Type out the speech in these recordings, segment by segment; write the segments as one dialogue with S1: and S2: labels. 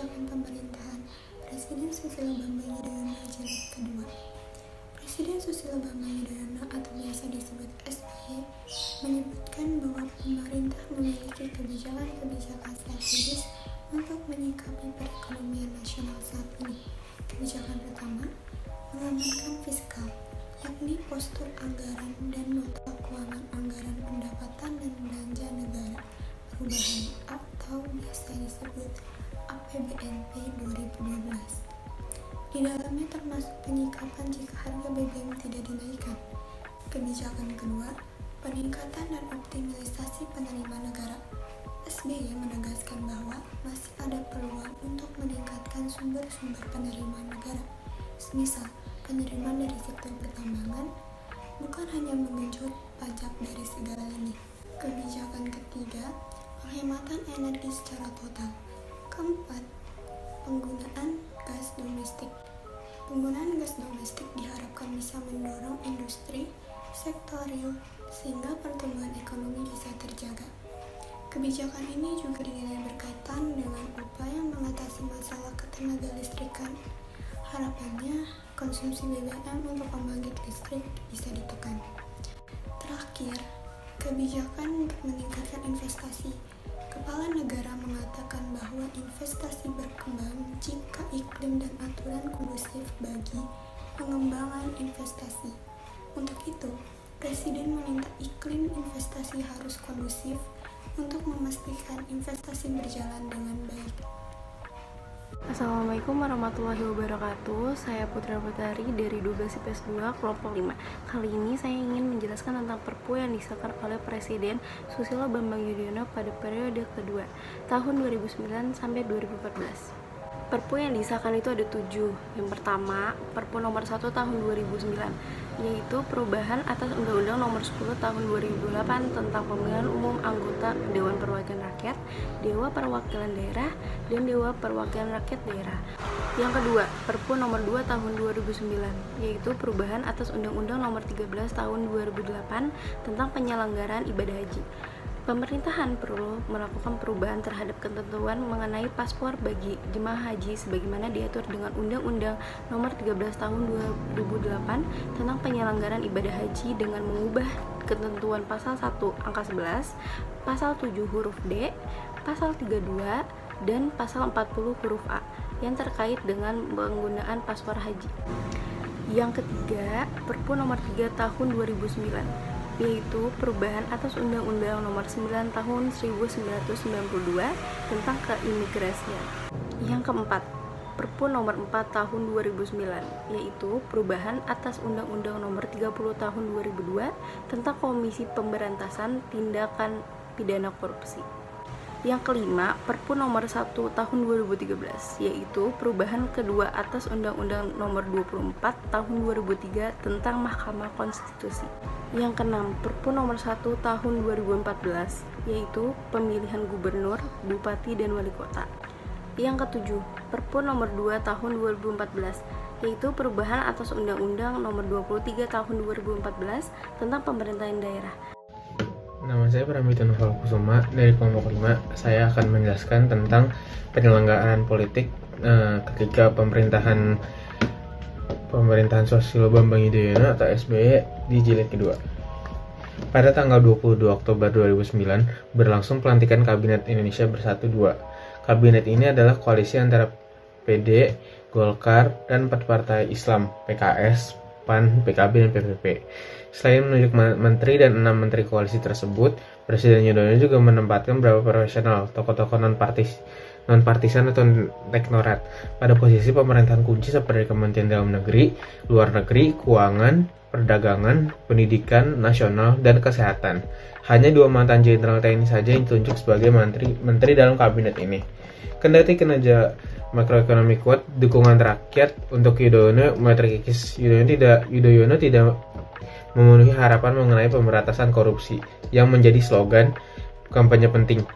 S1: kebijakan pemerintahan Presiden Susilo Bambang Yudhoyono jilid kedua. Presiden Susilo Bambang Yudhoyono atau biasa disebut SBY menyebutkan bahwa pemerintah memiliki kebijakan-kebijakan strategis untuk menyikapi perekonomian nasional saat ini. Kebijakan pertama, mengamankan fiskal, yakni postur anggaran dan nota keuangan anggaran pendapatan dan belanja negara perubahan atau biasa disebut APBNP 2012. Di dalamnya termasuk penyikapan jika harga BBM tidak dinaikkan. Kebijakan kedua, peningkatan dan optimalisasi penerimaan negara. SBY menegaskan bahwa masih ada peluang untuk meningkatkan sumber-sumber penerimaan negara. Semisal, penerimaan dari sektor pertambangan bukan hanya menggenjot pajak dari segala lini. Kebijakan ketiga, penghematan energi secara total. Keempat, penggunaan gas domestik. Penggunaan gas domestik diharapkan bisa mendorong industri sektor real sehingga pertumbuhan ekonomi bisa terjaga. Kebijakan ini juga dinilai berkaitan dengan upaya mengatasi masalah ketenaga listrikan. Harapannya, konsumsi BBM untuk pembangkit listrik bisa ditekan. Terakhir, kebijakan untuk meningkatkan investasi. Kepala negara mengatakan bahwa investasi berkembang jika iklim dan aturan kondusif bagi pengembangan investasi. Untuk itu, Presiden meminta iklim investasi harus kondusif untuk memastikan investasi berjalan dengan baik.
S2: Assalamualaikum warahmatullahi wabarakatuh. Saya Putra Putari dari 12 IPS 2 kelompok 5. Kali ini saya ingin menjelaskan tentang Perpu yang disahkan oleh Presiden Susilo Bambang Yudhoyono pada periode kedua tahun 2009 sampai 2014. Perpu yang disahkan itu ada 7. Yang pertama, Perpu nomor 1 tahun 2009, yaitu perubahan atas Undang-Undang nomor 10 tahun 2008 tentang pemilihan umum anggota Dewan Perwakilan Rakyat, Dewan Perwakilan Daerah, dan Dewan Perwakilan Rakyat Daerah. Yang kedua, Perpu nomor 2 tahun 2009, yaitu perubahan atas Undang-Undang nomor 13 tahun 2008 tentang penyelenggaraan ibadah haji. Pemerintahan perlu melakukan perubahan terhadap ketentuan mengenai paspor bagi jemaah haji sebagaimana diatur dengan Undang-Undang Nomor 13 Tahun 2008 tentang penyelenggaraan ibadah haji dengan mengubah ketentuan Pasal 1 Angka 11, Pasal 7 huruf D, Pasal 32, dan Pasal 40 huruf A yang terkait dengan penggunaan paspor haji. Yang ketiga, Perpu Nomor 3 Tahun 2009, yaitu perubahan atas Undang-Undang Nomor 9 Tahun 1992 tentang keimigrasian. Yang keempat, Perpu Nomor 4 Tahun 2009, yaitu perubahan atas Undang-Undang Nomor 30 Tahun 2002 tentang Komisi Pemberantasan Tindakan Pidana Korupsi. Yang kelima, Perpu Nomor 1 Tahun 2013, yaitu perubahan kedua atas Undang-Undang Nomor 24 Tahun 2003 tentang Mahkamah Konstitusi. Yang keenam, Perpu Nomor 1 Tahun 2014, yaitu pemilihan gubernur, bupati, dan wali kota. Yang ketujuh, Perpu Nomor 2 Tahun 2014, yaitu perubahan atas Undang-Undang Nomor 23 Tahun 2014 tentang pemerintahan daerah.
S3: Nama saya Pramita Noval Kusuma dari kelompok 5. Saya akan menjelaskan tentang penyelenggaraan politik ketika pemerintahan Susilo Bambang Yudhoyono atau SBY di jilid kedua. Pada tanggal 22 Oktober 2009 berlangsung pelantikan Kabinet Indonesia Bersatu 2. Kabinet ini adalah koalisi antara PD, Golkar, dan 4 partai Islam, PKS, PAN, PKB, dan PPP. Selain menunjuk menteri dan 6 menteri koalisi tersebut, Presiden Yudhoyono juga menempatkan beberapa profesional, tokoh-tokoh non-partisan atau teknokrat pada posisi pemerintahan kunci seperti Kementerian Dalam Negeri, Luar Negeri, Keuangan, Perdagangan, Pendidikan, Nasional, dan Kesehatan. Hanya 2 mantan jenderal TNI saja yang ditunjuk sebagai menteri dalam kabinet ini. Kendati kinerja makroekonomi kuat, dukungan rakyat untuk Yudhoyono mulai terkikis. Yudhoyono tidak memenuhi harapan mengenai pemberantasan korupsi yang menjadi slogan kampanye penting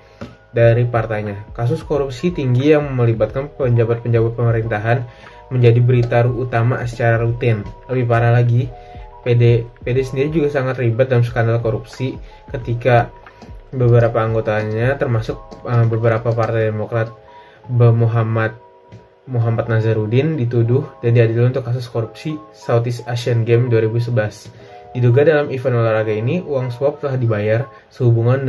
S3: dari partainya. Kasus korupsi tinggi yang melibatkan penjabat-penjabat pemerintahan menjadi berita utama secara rutin. Lebih parah lagi, PD sendiri juga sangat ribet dalam skandal korupsi ketika beberapa anggotanya termasuk beberapa partai Demokrat Muhammad Nazarudin dituduh dan diadili untuk kasus korupsi Southeast Asian Games 2011. Diduga dalam event olahraga ini, uang suap telah dibayar sehubungan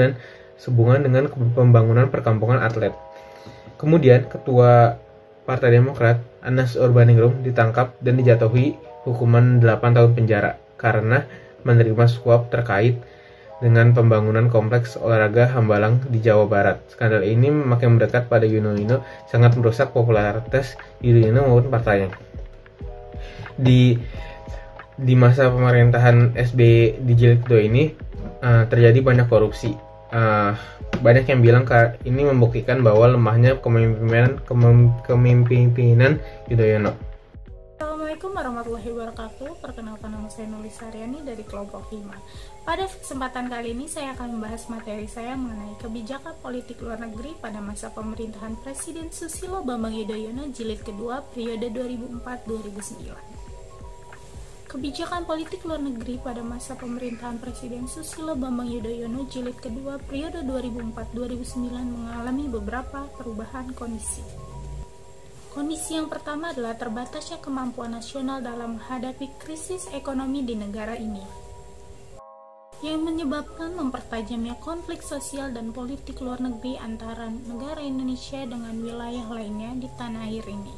S3: dengan pembangunan perkampungan atlet. Kemudian, Ketua Partai Demokrat, Anas Urbaningrum, ditangkap dan dijatuhi hukuman 8 tahun penjara karena menerima suap terkait dengan pembangunan kompleks olahraga Hambalang di Jawa Barat. Skandal ini makin mendekat pada Yudhoyono, sangat merusak popularitas Yudhoyono maupun partainya. Di masa pemerintahan SBY di jilid kedua ini terjadi banyak korupsi. Banyak yang bilang ini membuktikan bahwa lemahnya kepemimpinan Yudhoyono.
S4: Assalamualaikum warahmatullahi wabarakatuh. Perkenalkan, nama saya Nulis Haryani dari kelompok 5. Pada kesempatan kali ini saya akan membahas materi saya mengenai kebijakan politik luar negeri pada masa pemerintahan Presiden Susilo Bambang Yudhoyono jilid kedua periode 2004-2009. Kebijakan politik luar negeri pada masa pemerintahan Presiden Susilo Bambang Yudhoyono jilid kedua periode 2004-2009 mengalami beberapa perubahan kondisi. Kondisi yang pertama adalah terbatasnya kemampuan nasional dalam menghadapi krisis ekonomi di negara ini, yang menyebabkan mempertajamnya konflik sosial dan politik luar negeri antara negara Indonesia dengan wilayah lainnya di tanah air ini.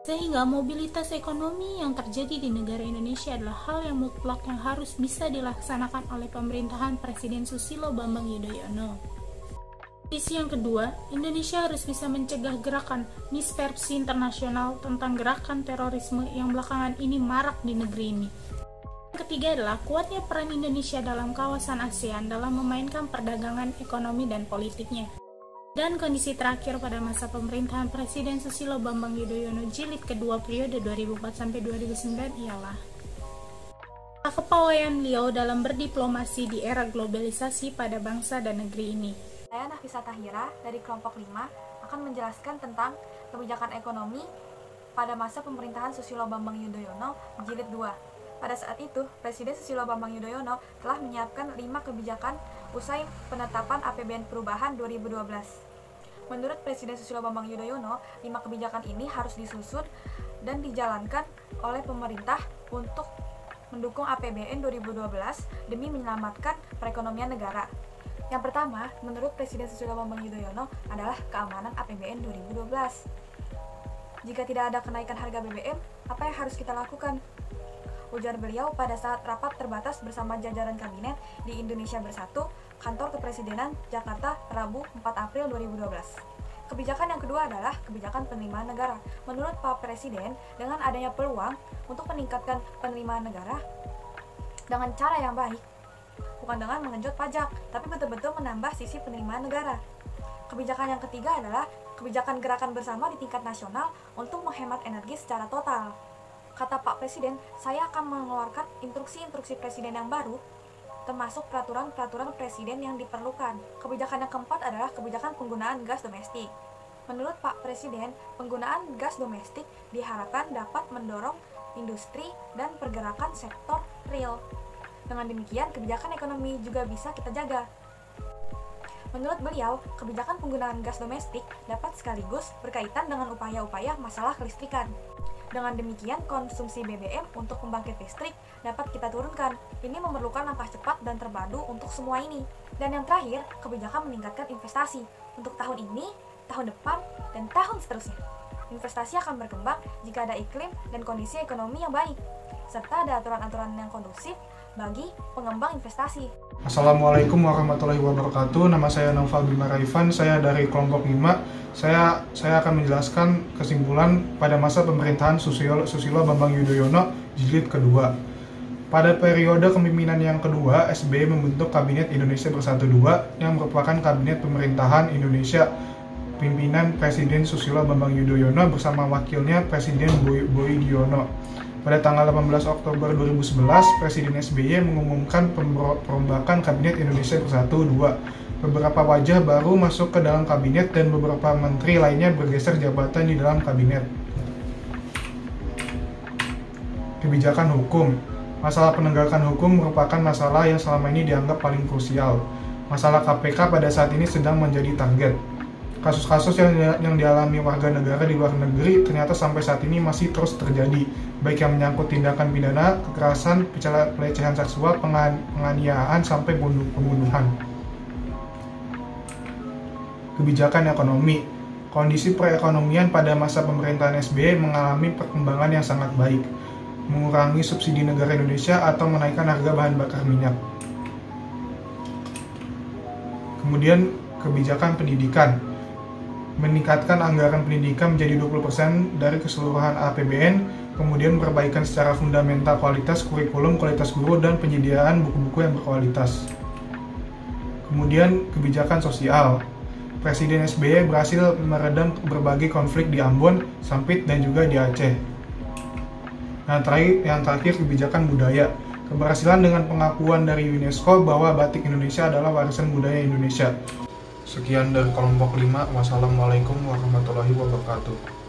S4: Sehingga mobilitas ekonomi yang terjadi di negara Indonesia adalah hal yang mutlak yang harus bisa dilaksanakan oleh pemerintahan Presiden Susilo Bambang Yudhoyono. Sisi yang kedua, Indonesia harus bisa mencegah gerakan mispersepsi internasional tentang gerakan terorisme yang belakangan ini marak di negeri ini. Yang ketiga adalah kuatnya peran Indonesia dalam kawasan ASEAN dalam memainkan perdagangan, ekonomi, dan politiknya. Dan kondisi terakhir pada masa pemerintahan Presiden Susilo Bambang Yudhoyono jilid kedua periode 2004-2009 ialah kepawaian beliau dalam berdiplomasi di era globalisasi pada bangsa dan negeri ini.
S5: Saya Nafisa Tahira dari kelompok 5 akan menjelaskan tentang kebijakan ekonomi pada masa pemerintahan Susilo Bambang Yudhoyono jilid 2. Pada saat itu, Presiden Susilo Bambang Yudhoyono telah menyiapkan 5 kebijakan usai penetapan APBN Perubahan 2012. Menurut Presiden Susilo Bambang Yudhoyono, 5 kebijakan ini harus disusun dan dijalankan oleh pemerintah untuk mendukung APBN 2012 demi menyelamatkan perekonomian negara. Yang pertama, menurut Presiden Susilo Bambang Yudhoyono adalah keamanan APBN 2012. Jika tidak ada kenaikan harga BBM, apa yang harus kita lakukan? Ujar beliau pada saat rapat terbatas bersama jajaran kabinet di Indonesia Bersatu, Kantor Kepresidenan, Jakarta, Rabu 4 April 2012. Kebijakan yang kedua adalah kebijakan penerimaan negara. Menurut Pak Presiden, dengan adanya peluang untuk meningkatkan penerimaan negara dengan cara yang baik, bukan dengan mengenjot pajak, tapi betul-betul menambah sisi penerimaan negara. Kebijakan yang ketiga adalah kebijakan gerakan bersama di tingkat nasional untuk menghemat energi secara total. Kata Pak Presiden, saya akan mengeluarkan instruksi-instruksi Presiden yang baru, termasuk peraturan-peraturan Presiden yang diperlukan. Kebijakan yang keempat adalah kebijakan penggunaan gas domestik. Menurut Pak Presiden, penggunaan gas domestik diharapkan dapat mendorong industri dan pergerakan sektor real. Dengan demikian, kebijakan ekonomi juga bisa kita jaga. Menurut beliau, kebijakan penggunaan gas domestik dapat sekaligus berkaitan dengan upaya-upaya masalah kelistrikan. Dengan demikian, konsumsi BBM untuk pembangkit listrik dapat kita turunkan. Ini memerlukan langkah cepat dan terpadu untuk semua ini. Dan yang terakhir, kebijakan meningkatkan investasi untuk tahun ini, tahun depan, dan tahun seterusnya. Investasi akan berkembang jika ada iklim dan kondisi ekonomi yang baik, serta ada aturan-aturan yang kondusif bagi pengembang investasi.
S6: Assalamualaikum warahmatullahi wabarakatuh. Nama saya Naufal Bima Raifan, saya dari kelompok 5. Saya akan menjelaskan kesimpulan pada masa pemerintahan Susilo Bambang Yudhoyono jilid kedua. Pada periode kepemimpinan yang kedua, SBY membentuk Kabinet Indonesia Bersatu II yang merupakan kabinet pemerintahan Indonesia pimpinan Presiden Susilo Bambang Yudhoyono bersama wakilnya Presiden Boy Diono. Pada tanggal 18 Oktober 2011, Presiden SBY mengumumkan perombakan Kabinet Indonesia Bersatu II. Beberapa wajah baru masuk ke dalam kabinet dan beberapa menteri lainnya bergeser jabatan di dalam kabinet. Kebijakan hukum. Masalah penegakan hukum merupakan masalah yang selama ini dianggap paling krusial. Masalah KPK pada saat ini sedang menjadi target. Kasus-kasus yang dialami warga negara di luar negeri ternyata sampai saat ini masih terus terjadi, baik yang menyangkut tindakan pidana, kekerasan, pelecehan seksual, penganiayaan, sampai pembunuhan. Kebijakan ekonomi. Kondisi perekonomian pada masa pemerintahan SBY mengalami perkembangan yang sangat baik, mengurangi subsidi negara Indonesia atau menaikkan harga bahan bakar minyak. Kemudian kebijakan pendidikan. Meningkatkan anggaran pendidikan menjadi 20% dari keseluruhan APBN, kemudian perbaikan secara fundamental kualitas kurikulum, kualitas guru, dan penyediaan buku-buku yang berkualitas. Kemudian kebijakan sosial. Presiden SBY berhasil meredam berbagai konflik di Ambon, Sampit, dan juga di Aceh. Yang terakhir kebijakan budaya. Keberhasilan dengan pengakuan dari UNESCO bahwa batik Indonesia adalah warisan budaya Indonesia. Sekian dari kelompok 5. Wassalamualaikum warahmatullahi wabarakatuh.